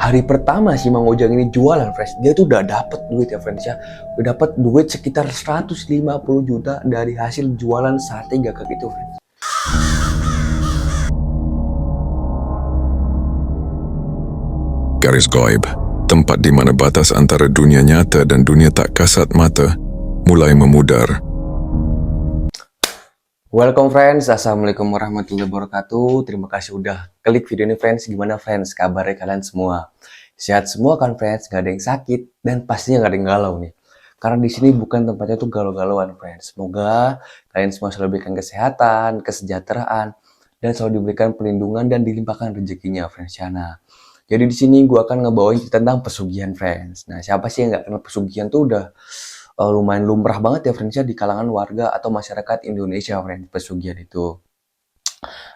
hari pertama si Mang Ujang ini jualan friends, dia tuh udah dapet duit ya friends ya. Udah dapet duit sekitar 150 juta dari hasil jualan sate gagak itu friends. Garis Goib, tempat di mana batas antara dunia nyata dan dunia tak kasat mata mulai memudar. Welcome friends, Assalamualaikum warahmatullahi wabarakatuh. Terima kasih udah klik video ini friends. Gimana friends, kabarnya kalian semua? Sehat semua kan friends, gak ada yang sakit dan pastinya gak ada yang galau nih. Karena di sini bukan tempatnya tuh galau-galauan friends. Semoga kalian semua selalu diberikan kesehatan, kesejahteraan, dan selalu diberikan perlindungan dan dilimpahkan rezekinya friends ya. Nah, jadi di sini gue akan ngebawain tentang pesugihan friends. Nah, siapa sih yang gak kenal pesugihan tuh udah lumayan lumrah banget ya friends ya di kalangan warga atau masyarakat Indonesia friends, pesugihan itu.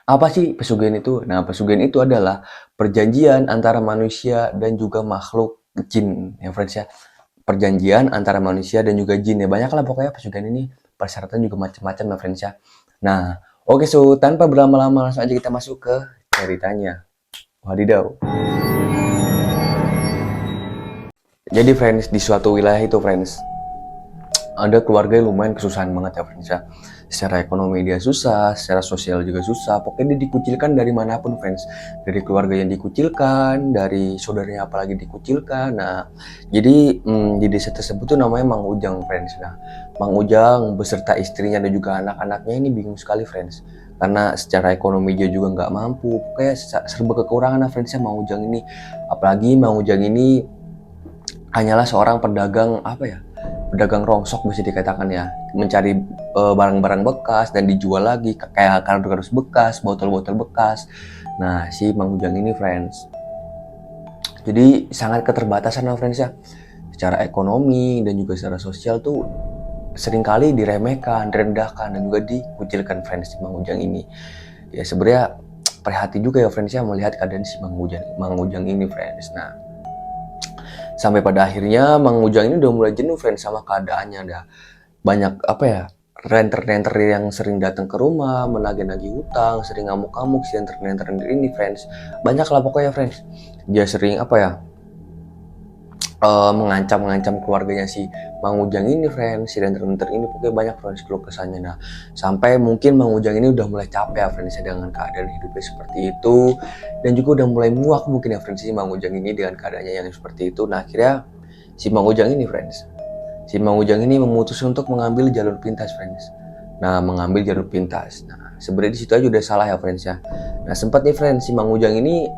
Apa sih pesugihan itu? Nah, pesugihan itu adalah perjanjian antara manusia dan juga makhluk jin ya friends ya. Perjanjian antara manusia dan juga jin ya. Banyak lah pokoknya pesugihan ini, persyaratan juga macam-macam ya friends ya. Nah, oke so tanpa berlama-lama langsung aja kita masuk ke ceritanya. Wadidaw. Jadi friends, di suatu wilayah itu friends, ada keluarga yang lumayan kesusahan banget ya friends ya. Secara ekonomi dia susah, secara sosial juga susah. Pokoknya dia dikucilkan dari manapun friends. Dari keluarga yang dikucilkan, dari saudaranya apalagi dikucilkan. Nah, jadi di desa tersebut tuh namanya Mang Ujang friends. Nah, Mang Ujang beserta istrinya dan juga anak-anaknya ini bingung sekali friends. Karena secara ekonomi dia juga nggak mampu. Pokoknya serba kekurangan lah friends ya Mang Ujang ini. Apalagi Mang Ujang ini hanyalah seorang pedagang pedagang rongsok bisa dikatakan ya, mencari barang-barang bekas dan dijual lagi kayak kardus-kardus bekas, botol-botol bekas. Nah, si Mang Ujang ini friends, jadi sangat keterbatasan lah friends ya, secara ekonomi dan juga secara sosial tuh seringkali diremehkan, direndahkan dan juga dikucilkan friends si Mang Ujang ini. Ya sebenarnya prihatin juga ya friends ya melihat keadaan si Mang Ujang ini friends. Nah, sampai pada akhirnya Mang Ujang ini udah mulai jenuh friends sama keadaannya. Dah banyak renter-renter yang sering datang ke rumah menagih-nagih hutang, sering ngamuk-ngamuk si renter-renter ini friends. Banyak lah pokoknya friends. Dia sering mengancam keluarganya si Mang Ujang ini friends, si renter-renter ini pokoknya banyak friends keluh kesahnya. Nah, sampai mungkin Mang Ujang ini udah mulai capek ya friends ya dengan keadaan hidupnya seperti itu, dan juga udah mulai muak mungkin ya friends si Mang Ujang ini dengan keadaannya yang seperti itu. Nah, akhirnya si Mang Ujang ini friends, si Mang Ujang ini memutuskan untuk mengambil jalur pintas friends. Nah, mengambil jalur pintas. Nah, sebenarnya di situ aja udah salah ya friends ya. Nah, sempat nih friends si Mang Ujang ini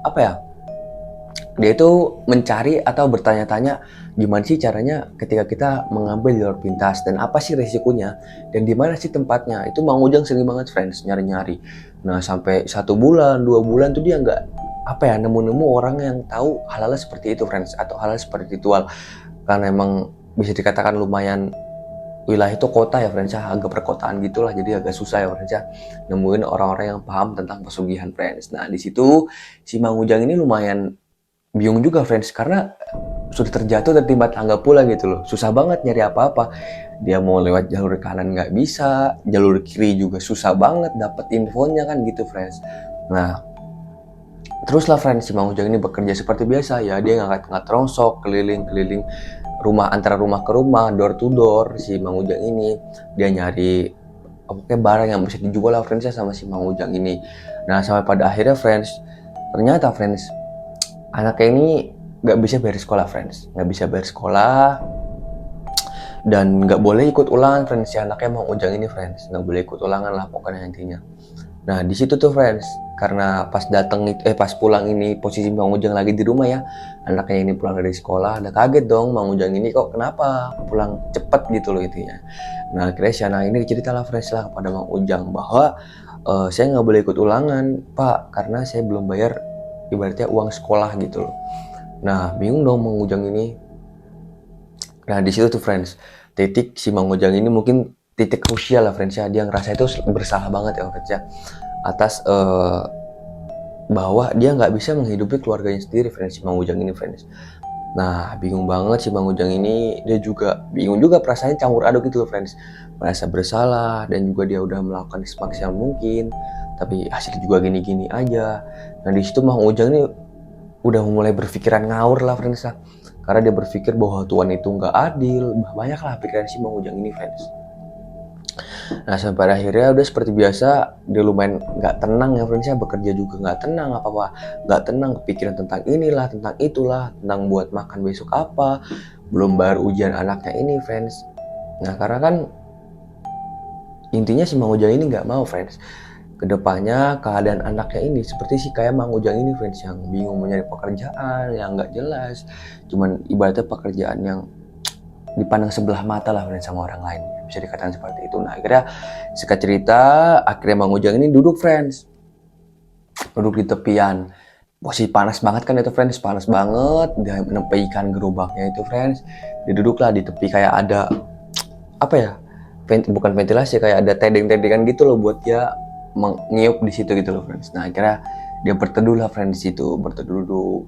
dia itu mencari atau bertanya-tanya gimana sih caranya ketika kita mengambil jalur pintas dan apa sih resikonya dan di mana sih tempatnya. Itu Mang Ujang sering banget friends nyari-nyari. Nah, sampai 1 bulan 2 bulan tuh dia nggak nemu-nemu orang yang tahu hal-hal seperti itu friends, atau hal-hal seperti ritual. Karena emang bisa dikatakan lumayan wilayah itu kota ya friends ya, agak perkotaan gitulah, jadi agak susah ya friends ya nemuin orang-orang yang paham tentang pesugihan friends. Nah, di situ si Mang Ujang ini lumayan bingung juga friends, karena sudah terjatuh dan timba tangga pula gitu loh. Susah banget nyari apa-apa. Dia mau lewat jalur kanan nggak bisa, jalur kiri juga susah banget dapet infonya kan gitu friends. Nah, teruslah friends si Mang Ujang ini bekerja seperti biasa ya. Dia ngangkat rongsok keliling-keliling rumah, antara rumah ke rumah, door to door. Si Mang Ujang ini dia nyari barang yang bisa dijual lah friends ya sama si Mang Ujang ini. Nah, sampai pada akhirnya friends, ternyata friends, anaknya ini nggak bisa bayar sekolah friends, nggak bisa bayar sekolah dan nggak boleh ikut ulangan friends. Si anaknya Mang Ujang ini friends nggak boleh ikut ulangan lah pokoknya intinya. Nah, di situ tuh friends, karena pas pulang ini posisi Mang Ujang lagi di rumah ya, anaknya ini pulang dari sekolah, ada kaget dong Mang Ujang ini kok kenapa pulang cepet gitu loh intinya. Nah, akhirnya si anak ini ceritalah friends lah kepada Mang Ujang bahwa saya nggak boleh ikut ulangan Pak karena saya belum bayar ibaratnya uang sekolah gitu loh. Nah, bingung dong Mang Ujang ini. Nah, di situ tuh friends, titik si Mang Ujang ini mungkin titik krusial lah friends ya. Dia ngerasa itu bersalah banget ya friends ya, atas bahwa dia nggak bisa menghidupi keluarganya sendiri friends, si Mang Ujang ini friends. Nah, bingung banget si Mang Ujang ini. Dia juga bingung juga, perasaannya campur aduk gitu loh friends. Merasa bersalah dan juga dia udah melakukan semaksimal mungkin, tapi hasil juga gini-gini aja. Nah, di situ Mang Ujang ini udah mulai berpikiran ngawur lah friends lah. Karena dia berpikir bahwa Tuhan itu nggak adil, banyak lah pikiran si Mang Ujang ini friends. Nah sampai pada akhirnya udah seperti biasa, dia lumayan nggak tenang ya friends ya, bekerja juga nggak tenang, apa-apa nggak tenang, kepikiran tentang inilah, tentang itulah, tentang buat makan besok apa, belum bayar ujian anaknya ini friends. Nah karena kan intinya si Mang Ujang ini nggak mau friends, kedepannya keadaan anaknya ini seperti si kayak Mang Ujang ini friends, yang bingung mencari pekerjaan, yang nggak jelas, cuman ibaratnya pekerjaan yang dipandang sebelah mata lah friends sama orang lain, bisa dikatakan seperti itu. Nah akhirnya singkat cerita, akhirnya Mang Ujang ini duduk friends, duduk di tepian. Posisi panas banget kan itu friends, panas banget, dia menepikan gerobaknya itu friends, dia duduklah di tepi kayak ada apa ya, bukan ventilasi, kayak ada tedeng-tedengan gitu loh buat dia ngiup di situ gitu loh friends. Nah akhirnya dia berteduh lah friends di situ, berteduh duduk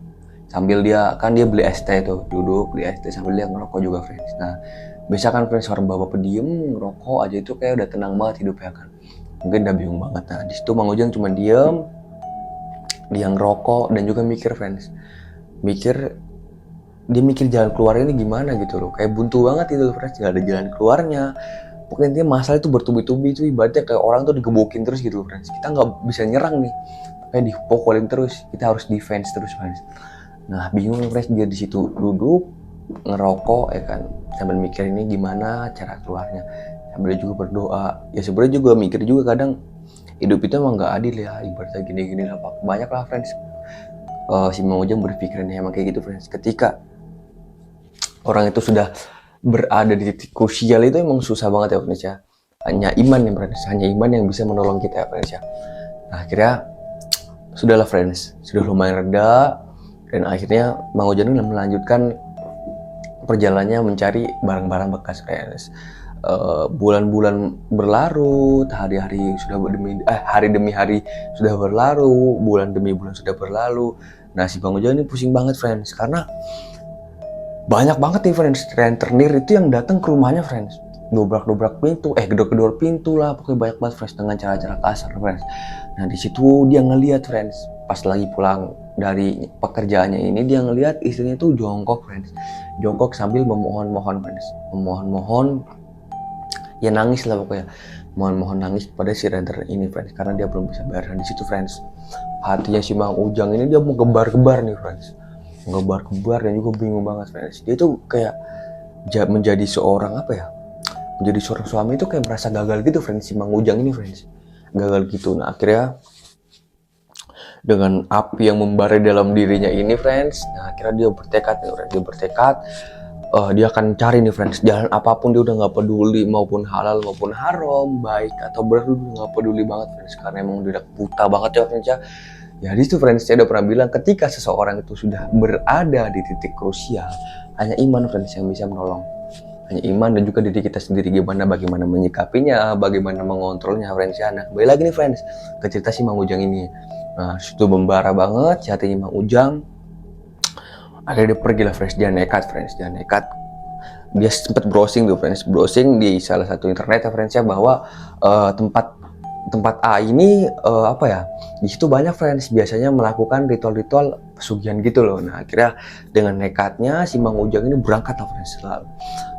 sambil dia kan dia beli es teh tuh, duduk beli es teh sambil dia ngerokok juga friends. Nah biasa kan friends orang bapak pediem ngerokok aja itu kayak udah tenang banget hidupnya kan, mungkin udah bingung banget. Nah di situ Mang Ujang cuma diem, dia ngerokok dan juga mikir friends, dia mikir jalan keluarnya ini gimana gitu loh, kayak buntu banget itu loh friends, nggak ada jalan keluarnya. Pokoknya intinya masalah itu bertubi-tubi, itu ibaratnya kayak orang tuh digebukin terus gitu loh friends, kita nggak bisa nyerang nih, kayak dipokolin terus, kita harus defense terus friends. Nah bingung friends, dia di situ duduk ngerokok ya kan, sambil mikir ini gimana cara keluarnya, sambil juga berdoa. Ya sebenarnya juga mikir juga kadang hidup itu emang nggak adil ya, ibaratnya gini-gini lah, banyak lah friends. Si Mang Ujang berpikirannya emang kayak gitu friends. Ketika orang itu sudah berada di titik krusial itu emang susah banget ya friends ya. Hanya iman yang friends, hanya iman yang bisa menolong kita ya friends ya. Nah akhirnya sudahlah friends, sudah lumayan reda, dan akhirnya Mang Ujang ini melanjutkan perjalanannya mencari barang-barang bekas friends. Bulan-bulan berlarut, hari-hari sudah hari demi hari sudah berlalu, bulan demi bulan sudah berlalu. Nah si Mang Ujang ini pusing banget friends, karena banyak banget nih friends rentenir itu yang datang ke rumahnya friends, dobrak-dobrak pintu, gedor-gedor pintu lah, pokoknya banyak banget friends dengan cara-cara kasar friends. Nah di situ dia ngelihat friends, pas lagi pulang dari pekerjaannya ini, dia ngelihat istrinya tuh jongkok friends, jongkok sambil memohon-mohon friends, memohon-mohon, ya nangis lah pokoknya, mohon-mohon nangis pada si renter ini friends, karena dia belum bisa bayar. Di situ friends, hatinya si Mang Ujang ini dia mau gebar-gebar nih friends, gebar-gebar dan juga bingung banget friends. Dia tuh kayak menjadi seorang apa ya, menjadi seorang suami itu kayak merasa gagal gitu friends, si Mang Ujang ini friends, gagal gitu. Nah akhirnya dengan api yang membara dalam dirinya ini friends, nah akhirnya dia bertekad, dia akan cari nih friends, jalan apapun dia udah nggak peduli, maupun halal maupun haram, baik atau buruk, nggak peduli banget friends, karena emang dia udah buta banget ya friends ya. Ya di situ friends, saya udah pernah bilang, ketika seseorang itu sudah berada di titik krusial, hanya iman friends yang bisa menolong, hanya iman dan juga diri kita sendiri, bagaimana menyikapinya, bagaimana mengontrolnya friends ya. Nah kembali lagi nih friends ke cerita si Mang Ujang ini. Nah situ membara banget hatinya Mang Ujang. Akhirnya dia pergi lah friends, dia nekat, dia sempat browsing tuh friends, browsing di salah satu internet ya friends ya, bahwa tempat A ini apa ya, di situ banyak friends biasanya melakukan ritual-ritual pesugihan gitu loh. Nah akhirnya dengan nekatnya si Mang Ujang ini berangkat lah friends selalu.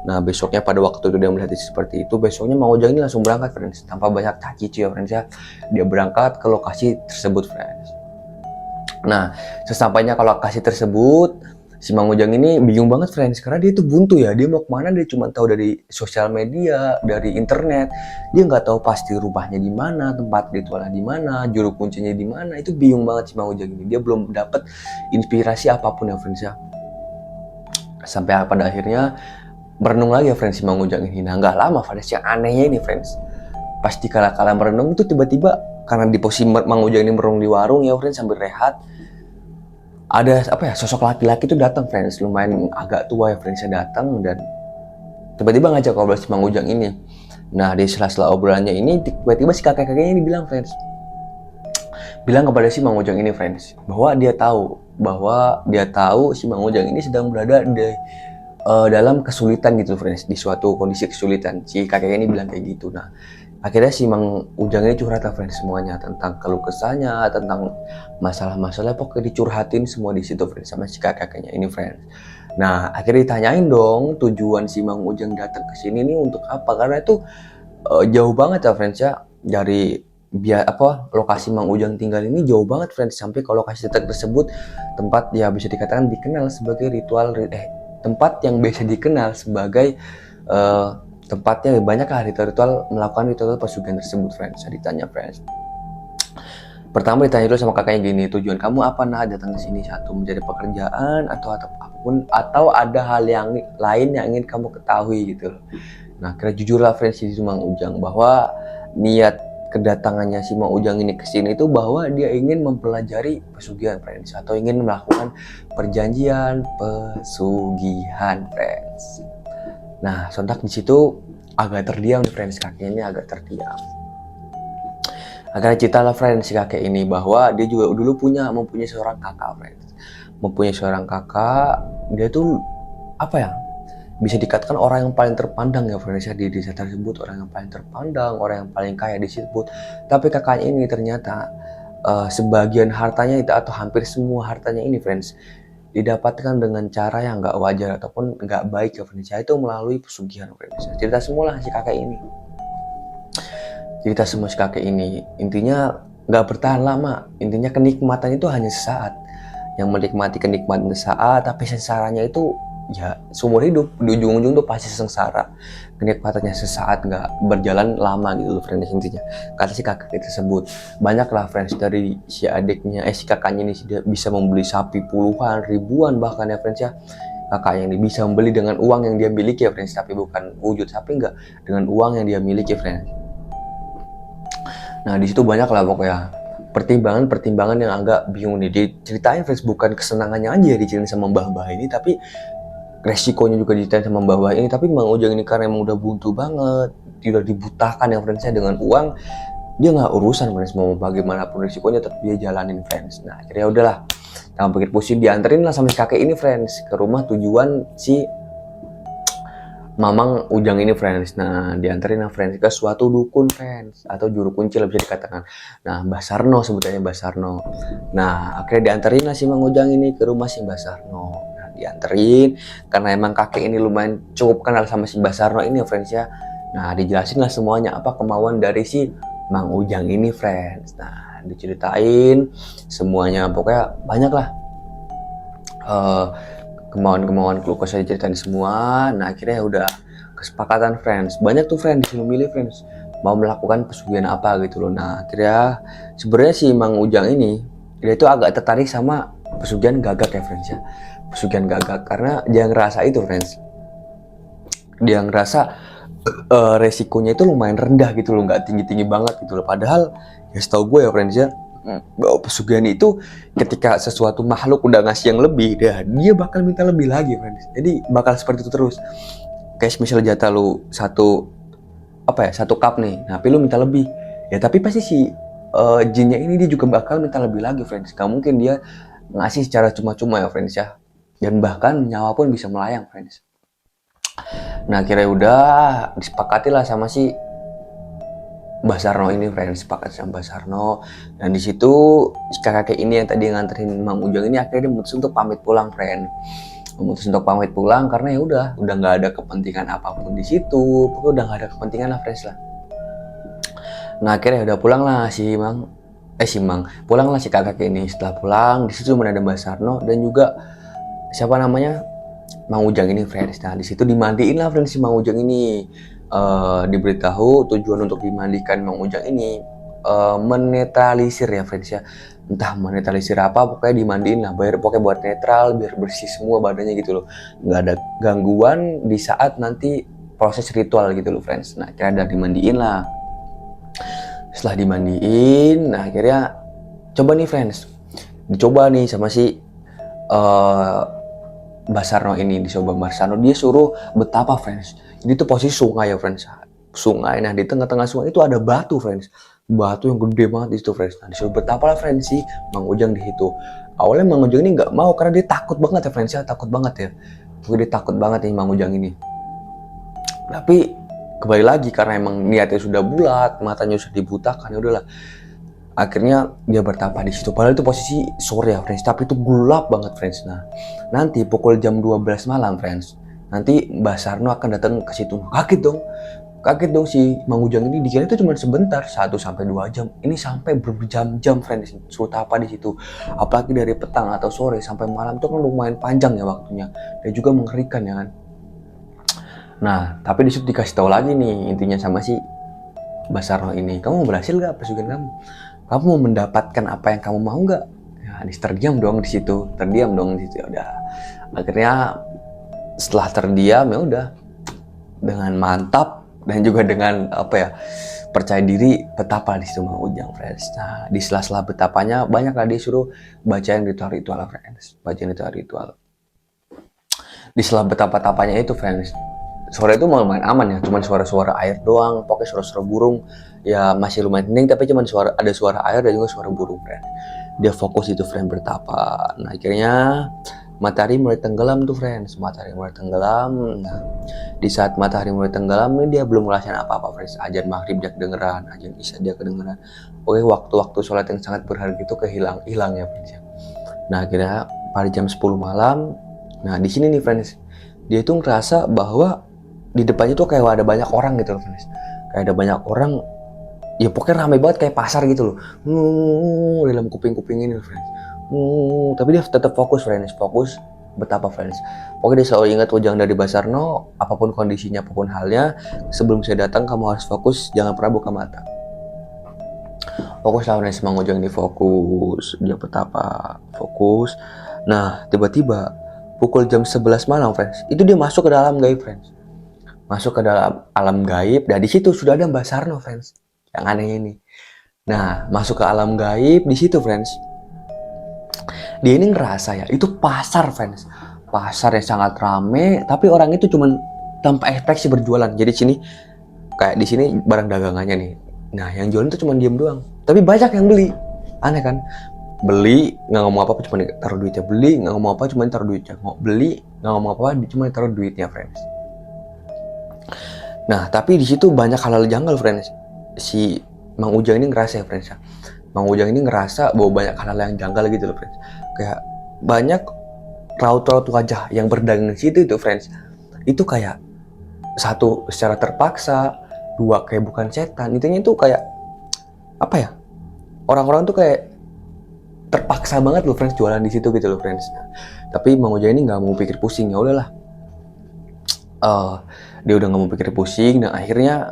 Nah besoknya pada waktu itu dia melihat seperti itu, besoknya Mang Ujang ini langsung berangkat friends, tanpa banyak caci-caci ya friends ya, dia berangkat ke lokasi tersebut friends. Nah sesampainya ke lokasi tersebut, si Mang Ujang ini bingung banget friends, karena dia itu buntu ya, dia mau kemana dia cuma tahu dari sosial media, dari internet, dia nggak tahu pasti rumahnya di mana, tempat ritualnya di mana, juru kuncinya di mana, itu bingung banget si Mang Ujang ini, dia belum dapat inspirasi apapun ya friends ya. Sampai pada akhirnya merenung lagi ya friends si Mang Ujang ini. Nah nggak lama friends, yang anehnya ini friends, pasti kala-kala merenung itu tiba-tiba, karena di posisi Mang Ujang ini merenung di warung ya friends sambil rehat, ada apa ya, sosok laki-laki itu datang friends, lumayan agak tua ya friends, datang dan tiba-tiba ngajak ngobrol si Mang Ujang ini. Nah di sela-sela obrolannya ini tiba-tiba si kakek-kakeknya ini bilang friends, bilang kepada si Mang Ujang ini friends, bahwa dia tahu si Mang Ujang ini sedang berada di dalam kesulitan gitu friends, di suatu kondisi kesulitan. Si kakek ini bilang kayak gitu. Nah Akhirnya si Mang Ujang ini curhat lah friends semuanya tentang keluh kesahnya, tentang masalah-masalah, pokoknya dicurhatin semua di situ friends sama si kakeknya ini friends. Nah akhirnya ditanyain dong tujuan si Mang Ujang datang ke sini nih untuk apa, karena itu jauh banget ya friends ya dari lokasi Mang Ujang tinggal ini jauh banget friends, sampai ke lokasi tersebut tempat ya bisa dikatakan dikenal sebagai tempat yang biasa dikenal sebagai tempatnya banyak lah ritual melakukan ritual pesugihan tersebut friends. Saya ditanya friends, pertama ditanya dulu sama kakaknya gini, tujuan kamu apa nah datang ke sini, satu mencari pekerjaan atau apapun, atau ada hal yang lain yang ingin kamu ketahui gitu loh. Nah kira jujur lah friends si Mang Ujang bahwa niat kedatangannya si Mang Ujang ini ke sini itu bahwa dia ingin mempelajari pesugihan friends, atau ingin melakukan perjanjian pesugihan friends. Nah sontak di situ agak terdiam nih friends, kakek ini agak terdiam. Akhirnya cerita lah friends si kakek ini bahwa dia juga dulu mempunyai seorang kakak friends. Mempunyai seorang kakak, dia tuh apa ya, bisa dikatakan orang yang paling terpandang ya friends ya di desa tersebut, orang yang paling terpandang, orang yang paling kaya disebut. Tapi kakaknya ini ternyata sebagian hartanya itu atau hampir semua hartanya ini friends didapatkan dengan cara yang nggak wajar ataupun nggak baik ya friends. Itu melalui pesugihan friends. Cerita semua lah si kakek ini. Cerita semua si kakek ini. Intinya nggak bertahan lama. Intinya kenikmatan itu hanya sesaat. Yang menikmati kenikmatan sesaat, tapi sengsaranya itu ya seumur hidup. Di ujung-ujung tuh pasti sengsara. Kenikmatannya sesaat, nggak berjalan lama gitu loh friends intinya. Kata si kakek tersebut. Banyak lah friends dari si adiknya, si kakaknya ini bisa membeli sapi puluhan, ribuan bahkan ya friends ya. Kakaknya ini bisa membeli dengan uang yang dia miliki ya friends, tapi bukan wujud sapi, enggak, dengan uang yang dia miliki friends. Nah di situ banyak lah pokoknya pertimbangan yang agak bingung nih. Diceritain friends, bukan kesenangannya aja diceritain sama mbah-mbah ini, tapi resikonya juga diceritain sama mbah-mbah ini. Tapi Mang Ujang ini karena emang udah buntu banget, udah dibutakan yang friendsnya dengan uang, dia nggak urusan friends, mau bagaimanapun resikonya tetap dia jalanin friends. Nah akhirnya udahlah, tanpa pikir pusing dianterin lah sama si kakek ini friends ke rumah tujuan si Mamang Ujang ini friends. Nah dianterin lah friends ke suatu dukun friends, atau juru kunci lah bisa dikatakan. Nah Mbah Sarno sebutannya, Mbah Sarno. Nah akhirnya dianterin lah si Mang Ujang ini ke rumah si Mbah Sarno. Nah dianterin karena emang kakek ini lumayan cukup kenal sama si Mbah Sarno ini ya friends ya. Nah dijelasin lah semuanya apa kemauan dari si Mang Ujang ini friends. Nah diceritain semuanya, pokoknya banyak lah kemauan keluh kesah diceritain semua. Nah akhirnya udah kesepakatan friends, banyak tuh friends disuruh milih friends mau melakukan pesugihan apa gitu loh. Nah akhirnya sebenarnya si Mang Ujang ini dia tuh agak tertarik sama pesugihan gagak ya friends ya, pesugihan gagak, karena dia ngerasa itu friends, dia ngerasa resikonya itu lumayan rendah gitu loh, nggak tinggi-tinggi banget gitu loh. Padahal ya setahu gue ya friends ya, bahwa pesugihan itu ketika sesuatu makhluk udah ngasih yang lebih, dia bakal minta lebih lagi friends. Jadi bakal seperti itu terus. Kayak misalnya jatah lu satu cup nih, nah tapi lu minta lebih ya, tapi pasti si jinnya ini dia juga bakal minta lebih lagi friends. Gak mungkin dia ngasih secara cuma-cuma ya friends ya, dan bahkan nyawa pun bisa melayang friends. Nah akhirnya udah disepakati lah sama si Mbah Sarno ini friends, sepakat sama Mbah Sarno. Dan di situ si kakek ini yang tadi nganterin Mang Ujang ini akhirnya memutus untuk pamit pulang friend. Memutus untuk pamit pulang karena ya udah nggak ada kepentingan apapun di situ. Pokoknya udah nggak ada kepentingan lah friends lah. Nah akhirnya udah pulang lah pulang lah si kakek ini. Setelah pulang di situ cuma ada Mbah Sarno dan juga siapa namanya Mang Ujang ini friends. Nah di situ dimandiin lah friends si Mang Ujang ini. Diberitahu tujuan untuk dimandikan Mang Ujang ini menetralisir ya friends ya, entah menetralisir apa, pokoknya dimandiin lah pokoknya buat netral, biar bersih semua badannya gitu loh, nggak ada gangguan di saat nanti proses ritual gitu loh friends. Nah akhirnya udah dimandiin lah. Setelah dimandiin, nah akhirnya coba nih friends, dicoba nih sama si Mbah Sarno ini, Mbah Sarno dia suruh betapa friends. Jadi itu posisi sungai ya friends, sungai. Nah di tengah-tengah sungai itu ada batu friends, batu yang gede banget di situ friends. Nah disuruh betapa lah friends si Mang Ujang di situ. Awalnya Mang Ujang ini nggak mau karena dia takut banget ya friends ya, takut banget ya. Dia takut banget nih Mang Ujang ini. Tapi kembali lagi karena emang niatnya sudah bulat, matanya sudah dibutakan, ya udahlah. Akhirnya dia bertapa di situ. Padahal itu posisi sore ya, friends. Tapi itu gelap banget, friends. Nah, nanti pukul jam 12 malam, friends. Nanti Mbah Sarno akan datang ke situ. Kaget dong. Kaget dong si Mang Ujang ini, dikira itu cuma sebentar, 1 sampai 2 jam. Ini sampai berjam-jam, friends. Suruh tapa di situ. Apalagi dari petang atau sore sampai malam itu kan lumayan panjang ya waktunya. Dan juga mengerikan ya kan. Nah, tapi di situ dikasih tahu lagi nih intinya sama si Mbah Sarno ini. Kamu berhasil gak pesugihan kamu? Kamu mau mendapatkan apa yang kamu mau nggak? Ya, terdiam dong di situ, terdiam dong di situ. Ya udah. Akhirnya setelah terdiam ya udah, dengan mantap dan juga dengan percaya diri betapa di situ Mang Ujang, friends. Nah, di sela-sela betapanya banyaklah dia suruh bacain ritual-ritual, friends. Bacain ritual-ritual. Di sela betapa-tapanya itu, friends, sore itu lumayan aman ya, cuman suara-suara air doang, pokoknya suara-suara burung ya masih lumayan hening, tapi cuman ada suara air dan juga suara burung, friend. Dia fokus itu, friend, bertapa. Nah, akhirnya matahari mulai tenggelam tuh, friends. Matahari mulai tenggelam. Nah, di saat matahari mulai tenggelam ini dia belum ngerasain apa-apa, friends. Azan maghrib dia kedengeran, azan isya dia kedengeran. Oke, waktu-waktu sholat yang sangat berharga itu hilang ya, friends. Nah, akhirnya pada jam 10 malam, nah di sini nih, friends, dia itu ngerasa bahwa di depannya tuh kayak ada banyak orang gitu loh, friends. Kayak ada banyak orang, ya pokoknya ramai banget kayak pasar gitu loh. Dalam kuping-kuping ini loh, friends. Tapi dia tetap fokus, friends. Fokus betapa, friends. Pokoknya dia selalu ingat Ujang dari Mbah Sarno, apapun kondisinya, apapun halnya, sebelum saya datang kamu harus fokus, jangan pernah buka mata. Fokus lah, friends. Mang Ujang ini fokus, dia betapa fokus. Nah, tiba-tiba pukul jam 11 malam, friends, itu dia masuk ke dalam gaib, friends. Masuk ke dalam alam gaib, dan di situ sudah ada Mbah Sarno, friends. Yang aneh ini. Nah, masuk ke alam gaib di situ, friends. Dia ini ngerasa ya, itu pasar, friends. Pasar yang sangat rame, tapi orang itu cuman tanpa ekspresi berjualan. Jadi sini kayak di sini barang dagangannya nih. Nah, yang jualan itu cuma diem doang. Tapi banyak yang beli. Aneh kan? Beli, nggak ngomong apa-apa, cuma taruh duitnya. Beli, nggak ngomong apa, cuma taruh duitnya. Beli, nggak ngomong apa-apa, cuma taruh duitnya, friends. Nah, tapi di situ banyak hal-hal janggal, friends. Si Mang Ujang ini ngerasa ya, friends. Mang Ujang ini ngerasa bahwa banyak hal-hal yang janggal gitu loh, friends. Kayak banyak raut-raut wajah yang berdagang di situ itu, friends. Itu kayak satu secara terpaksa, dua kayak bukan setan. Intinya itu kayak apa ya? Orang-orang tuh kayak terpaksa banget loh, friends, jualan di situ gitu loh, friends. Nah, tapi Mang Ujang ini nggak mau pikir pusing, ya udahlah. Dia udah nggak mau pikir pusing, dan akhirnya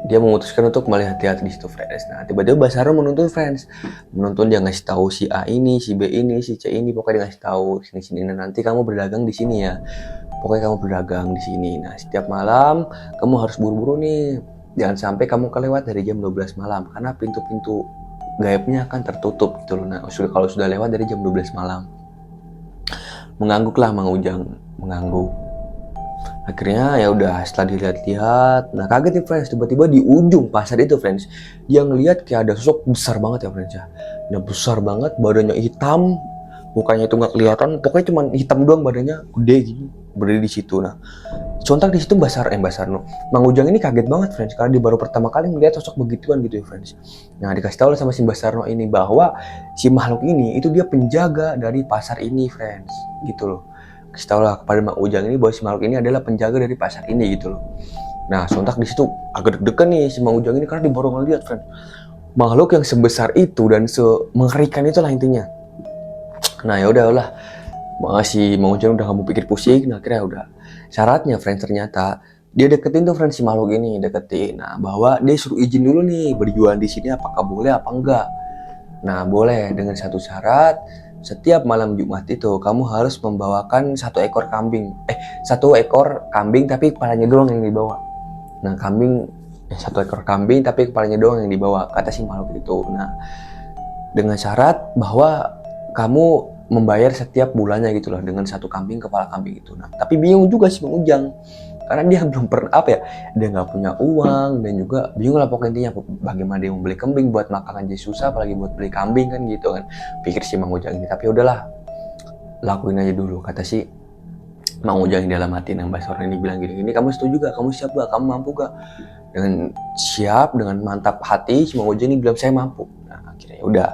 dia memutuskan untuk kembali hati-hati di situ, friends. Nah, tiba-tiba Mbah Sarno menuntun, friends. Menuntun, dia ngasih tahu si A ini, si B ini, si C ini, pokoknya dia ngasih tahu sini-sini. Nah, nanti kamu berdagang di sini ya. Pokoknya kamu berdagang di sini. Nah, setiap malam kamu harus buru-buru nih. Jangan sampai kamu kelewat dari jam 12 malam karena pintu-pintu gaibnya akan tertutup gitu loh. Nah, kalau sudah lewat dari jam 12 malam. Mengangguklah Mang Ujang, mengangguk. Akhirnya ya udah, setelah dilihat-lihat, nah kaget nih, friends, tiba-tiba di ujung pasar itu, friends, dia ngelihat kayak ada sosok besar banget ya, friends ya. Dia besar banget, badannya hitam, mukanya itu nggak kelihatan, pokoknya cuma hitam doang, badannya gede gitu, berdiri di situ. Nah, sontak di situ Mbah Sarno, Mang Ujang ini kaget banget, friends, karena dia baru pertama kali melihat sosok begituan gitu ya, friends. Nah, dikasih tahu sama si Mbah Sarno ini bahwa si makhluk ini itu dia penjaga dari pasar ini, friends, gitu loh. Kasih tahu lah kepada Mang Ujang ini bahwa si makhluk ini adalah penjaga dari pasar ini gitu loh. Nah, sontak di situ agak deg-degan nih si Mang Ujang ini karena dia baru ngeliat, friend, makhluk yang sebesar itu dan mengerikan itulah intinya. Nah, ya udahlah, si Mang Ujang udah gak mau pikir pusing. Nah, akhirnya udah. Syaratnya, friend, ternyata dia deketin tuh, friend, si makhluk ini deketin. Nah, bahwa dia suruh izin dulu nih berjualan di sini, apakah boleh apa enggak. Nah, boleh dengan satu syarat. Setiap malam Jumat itu kamu harus membawakan satu ekor kambing tapi kepalanya doang yang dibawa. Nah, satu ekor kambing tapi kepalanya doang yang dibawa, kata si makhluk itu. Nah, dengan syarat bahwa kamu membayar setiap bulannya gitu loh, dengan satu kepala kambing itu. Nah, tapi bingung juga si Mang Ujang karena dia belum pernah dia nggak punya uang, dan juga bingung lah pokoknya intinya bagaimana dia mau beli kambing buat makan aja susah, apalagi buat beli kambing kan gitu kan, pikir si Mang Ujang ini. Tapi udahlah, lakuin aja dulu, kata si Mang Ujang yang dalam hati Mbak Sora ini bilang gini, kamu setuju gak? Kamu siap gak? Kamu mampu gak? Dengan siap, dengan mantap hati, si Mang Ujang ini bilang saya mampu. Nah akhirnya udah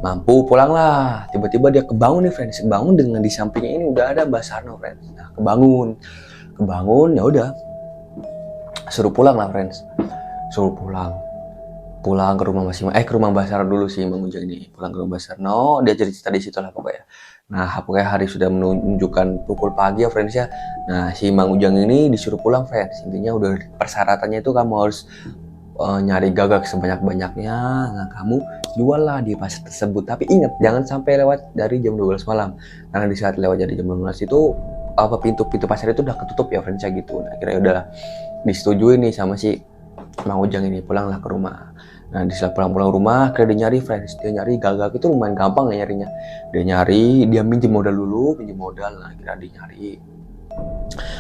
mampu, pulanglah. Tiba-tiba dia kebangun nih friends, kebangun dengan di sampingnya ini udah ada Mbak Sarno friends. Nah kebangun ya udah, suruh pulang lah friends, suruh pulang ke rumah ke rumah Mbak Sarno dulu sih Mang Ujang ini, pulang ke rumah Mbak Sarno, dia cerita di situ lah pokoknya. Nah pokoknya hari sudah menunjukkan pukul pagi ya friends ya. Nah si Mang Ujang ini disuruh pulang friends, intinya udah persyaratannya itu kamu harus nyari gagak sebanyak-banyaknya. Nah kamu jual lah di pasar tersebut, tapi ingat jangan sampai lewat dari jam 12 malam, karena di saat lewat dari jam 12 itu pintu pasar itu udah ketutup ya friends ya gitu. Nah akhirnya udah disetujui nih sama si Mang Ujang ini, pulanglah ke rumah. Nah di setelah pulang rumah, akhirnya dia nyari friends, dia nyari gagak itu lumayan gampang ya nyarinya. Dia minjem modal dulu, nah akhirnya dia nyari.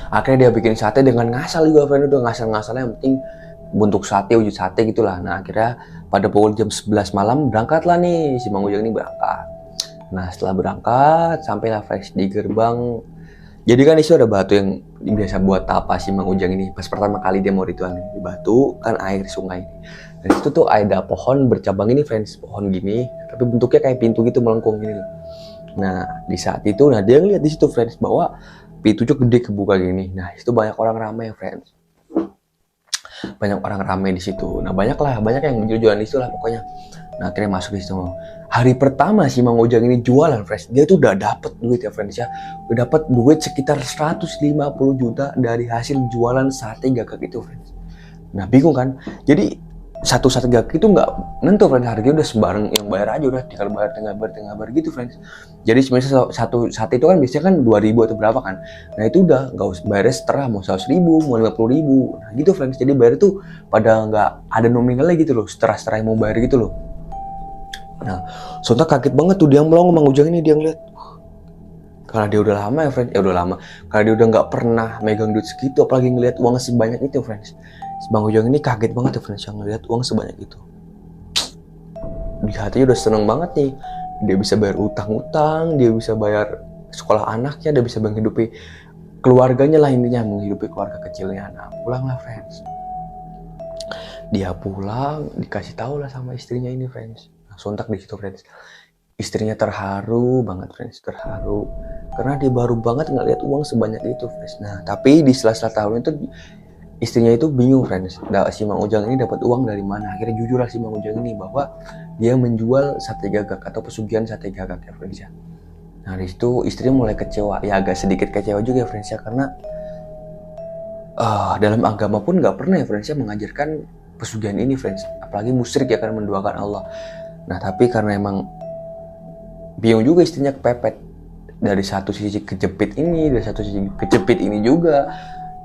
Akhirnya dia bikin sate dengan ngasal juga friends, udah ngasal-ngasalnya yang penting bentuk sate, wujud sate gitulah. Nah akhirnya pada pukul jam 11 malam berangkatlah nih si Mang Ujang ini berangkat. Nah setelah berangkat, sampailah friends di gerbang. Jadi kan itu ada batu yang biasa buat tapa si Mang Ujang ini. Pas pertama kali dia mau ritual nih, di batu kan air sungai. Dan itu tuh ada pohon bercabang ini friends, pohon gini, tapi bentuknya kayak pintu gitu melengkung gini. Nah di saat itu, nah dia ngeliat di situ friends bahwa pintunya gede kebuka gini. Nah itu banyak orang ramai friends, banyak orang ramai di situ. Nah banyak yang jualan di situ lah pokoknya. Nah akhirnya masuk di situ. Hari pertama si Mang Ujang ini jualan friends, dia tuh udah dapet duit ya friends ya, udah dapet duit sekitar 150 juta dari hasil jualan sate gagak itu friends. Nah bingung kan, jadi satu sate gagak itu nggak nentu friends, harganya udah sembarang yang bayar aja, udah tinggal bayar gitu friends. Jadi sebenarnya satu sate itu kan biasanya kan 2.000 atau berapa kan, nah itu udah nggak usah bayarnya setengah, mau 100.000 mau 50.000, nah gitu friends. Jadi bayar tuh pada nggak ada nominalnya gitu loh, setengah mau bayar gitu loh. Nah sontak kaget banget tuh dia melongo Mang Ujang ini, dia ngeliat karena dia udah lama ya friends, karena dia udah nggak pernah megang duit segitu, apalagi ngeliat uang sebanyak itu friends. Si Bang Ujang ini kaget banget ya friends, yang ngeliat uang sebanyak itu. Di hatinya udah seneng banget nih, dia bisa bayar utang-utang, dia bisa bayar sekolah anaknya, dia bisa menghidupi keluarganya lah, intinya menghidupi keluarga kecilnya. Nah pulanglah friends, dia pulang dikasih tahu lah sama istrinya ini friends. Nah, sontak di situ friends, istrinya terharu banget friends, terharu karena dia baru banget ngeliat uang sebanyak itu friends. Nah tapi di sela-sela tahun itu istrinya itu bingung friends, si Mang Ujang ini dapat uang dari mana. Akhirnya jujur lah si Mang Ujang ini bahwa dia menjual sate gagak atau pesugihan sate gagak ya friends ya. Nah di situ istrinya mulai kecewa, ya agak sedikit kecewa juga ya friends ya, karena dalam agama pun nggak pernah ya friends ya mengajarkan pesugihan ini friends, apalagi musyrik ya kan, menduakan Allah. Nah tapi karena emang bingung juga istrinya, kepepet dari satu sisi kejepit ini, dari satu sisi kejepit ini juga.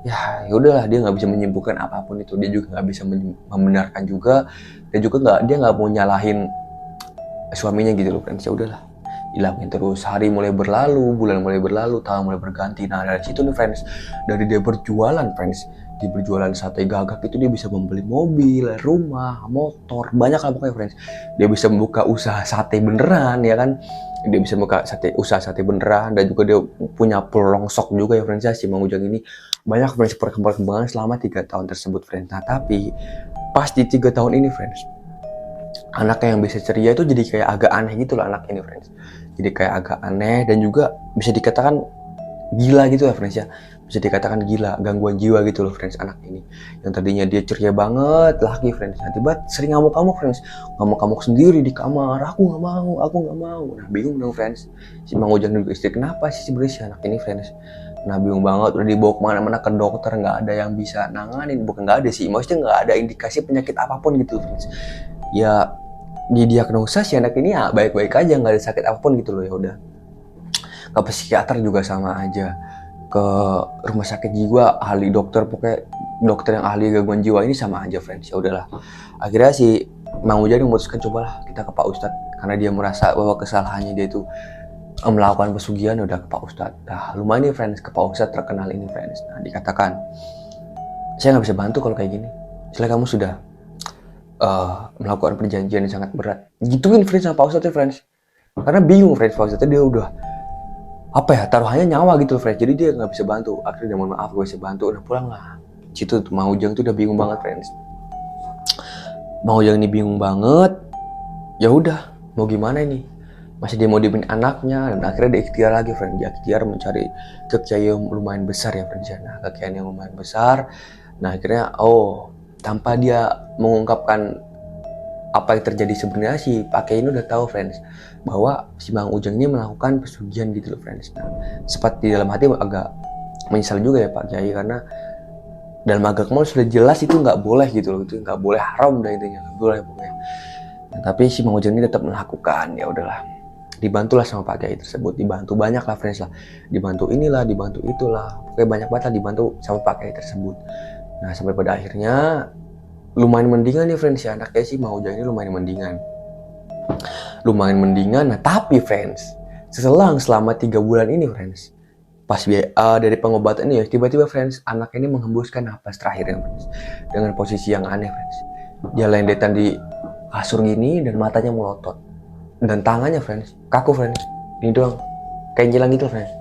Ya udahlah, dia nggak bisa menyimpulkan apapun itu, dia juga nggak bisa membenarkan juga, dan juga dia nggak mau nyalahin suaminya gitu loh friends. Ya udahlah, hilangin terus. Hari mulai berlalu, bulan mulai berlalu, tahun mulai berganti. Nah dari situ nih friends, dari dia berjualan friends, di berjualan sate gagak itu dia bisa membeli mobil, rumah, motor, banyak lah pokoknya friends. Dia bisa membuka usaha sate beneran ya kan, dia bisa buka usaha sate beneran, dan juga dia punya pelongsok juga ya friends ya, si Mang Ujang ini. Banyak friends perkembangan selama 3 tahun tersebut friends. Nah tapi pas di 3 tahun ini friends, anaknya yang bisa ceria itu jadi kayak agak aneh gitu loh anak ini friends. Jadi kayak agak aneh, dan juga bisa dikatakan gila gitu ya friends ya, bisa dikatakan gila, gangguan jiwa gitu loh friends anak ini. Yang tadinya dia ceria banget laki friends, nah tiba sering ngamuk-ngamuk friends, ngamuk-ngamuk sendiri di kamar, aku nggak mau. Nah bingung dong friends, si Mang Ujang juga istri, kenapa sih sebenarnya si anak ini friends. Nah bingung banget, udah dibawa kemana-mana ke dokter, nggak ada yang bisa nanganin, bukan nggak ada sih, maksudnya nggak ada indikasi penyakit apapun gitu friends. Ya didiagnosa si anak ini ya baik-baik aja, nggak ada sakit apapun gitu loh. Ya udah, ke psikiater juga sama aja, ke rumah sakit jiwa, ahli dokter, pokoknya dokter yang ahli gangguan jiwa ini sama aja friends. Ya udahlah, akhirnya si Mang Ujang memutuskan cobalah kita ke Pak Ustadz, karena dia merasa bahwa kesalahannya dia itu melakukan pesugihan. Udah ke Pak Ustadz. Nah lumayan nih friends, ke Pak Ustadz terkenal ini friends. Nah dikatakan, saya nggak bisa bantu kalau kayak gini, soalnya kamu sudah melakukan perjanjian yang sangat berat. Gituin friends sama Pak Ustadz ya friends, karena bingung friends. Pak Ustadz dia udah apa ya, taruhannya nyawa gitu friends. Jadi dia nggak bisa bantu. Akhirnya dia mohon maaf, gue bisa bantu, udah pulang lah. Situ tuh Mang Ujang tuh udah bingung banget friends. Mang Ujang ini bingung banget. Ya udah, mau gimana ini? Masih dia mau diemin anaknya, dan akhirnya dia ikhtiar lagi friends. Dia ikhtiar mencari kekayaan yang lumayan besar ya friends. Nah, kekayaan yang lumayan besar. Nah akhirnya tanpa dia mengungkapkan apa yang terjadi sebenarnya, si Pak Kiai ini udah tahu friends bahwa si Mang Ujang ini melakukan pesugihan gitu loh friends. Nah, sempat di dalam hati agak menyesal juga ya Pak Kiai, karena dalam agama sudah jelas itu nggak boleh gitu loh, itu nggak boleh, haram dah intinya, nggak boleh pokoknya. Nah, tapi si Mang Ujang ini tetap melakukan. Ya udahlah, dibantulah sama Pak Kiai tersebut, dibantu banyak lah friends lah, dibantu inilah, dibantu itulah, pokoknya banyak banget lah dibantu sama Pak Kiai tersebut. Nah sampai pada akhirnya lumayan mendingan nih friends ya, anaknya sih Mang Ujang ini lumayan mendingan. Nah tapi friends, selama 3 bulan ini friends, pas dari pengobatan ini ya, tiba-tiba friends anak ini menghembuskan napas terakhirnya friends, dengan posisi yang aneh friends. Dia lendetan di kasur gini dan matanya melotot, dan tangannya friends kaku friends, ini doang kayak ngilang gitu friends,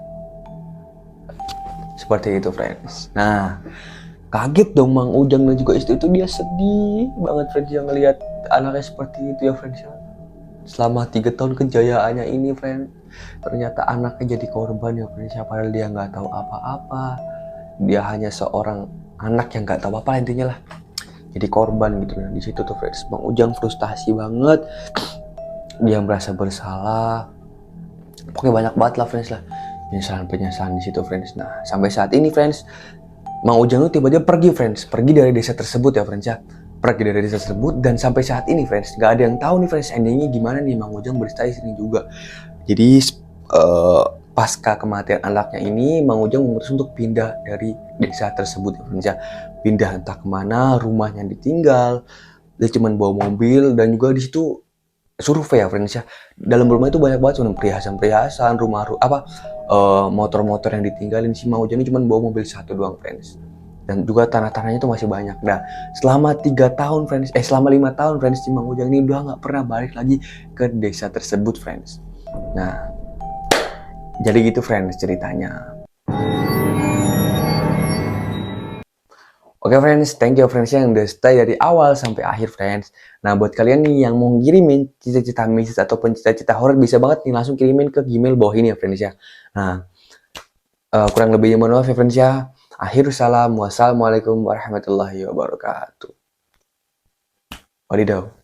seperti itu friends. Nah kaget dong Mang Ujang dan juga istri itu, dia sedih banget friends yang ngelihat anaknya seperti itu ya friends. Selama 3 tahun kejayaannya ini friends, ternyata anaknya jadi korban ya friends. Padahal dia nggak tahu apa-apa, dia hanya seorang anak yang nggak tahu apa intinya lah, jadi korban gitu. Nah di situ tuh friends Mang Ujang frustasi banget, dia merasa bersalah, pokoknya banyak banget lah friends lah, penyesalan di situ friends. Nah sampai saat ini friends, Mang Ujang itu tiba-tiba pergi dari desa tersebut ya friends ya, pergi dari desa tersebut. Dan sampai saat ini friends gak ada yang tahu nih friends endingnya gimana nih Mang Ujang berserta istrinya juga. Jadi pasca kematian anaknya ini, Mang Ujang memutuskan untuk pindah dari desa tersebut ya friends ya, pindah entah kemana, rumahnya ditinggal, dia cuma bawa mobil. Dan juga di situ survei ya friends ya, dalam rumah itu banyak banget perhiasan-perhiasan, motor-motor yang ditinggalin. Si Mang Ujang ini cuma bawa mobil satu doang friends, dan juga tanah-tanahnya itu masih banyak. Nah selama 5 tahun friends, si Mang Ujang ini udah nggak pernah balik lagi ke desa tersebut friends. Nah jadi gitu friends ceritanya. Oke friends, thank you friends yang udah stay dari awal sampai akhir friends. Nah buat kalian nih yang mau ngirimin cita-cita mistis ataupun cita-cita horor, bisa banget nih langsung kirimin ke Gmail bawah ini ya friends ya. Nah kurang lebihnya mohon maaf ya friends ya. Akhir salam, wassalamualaikum warahmatullahi wabarakatuh. Wadidaw.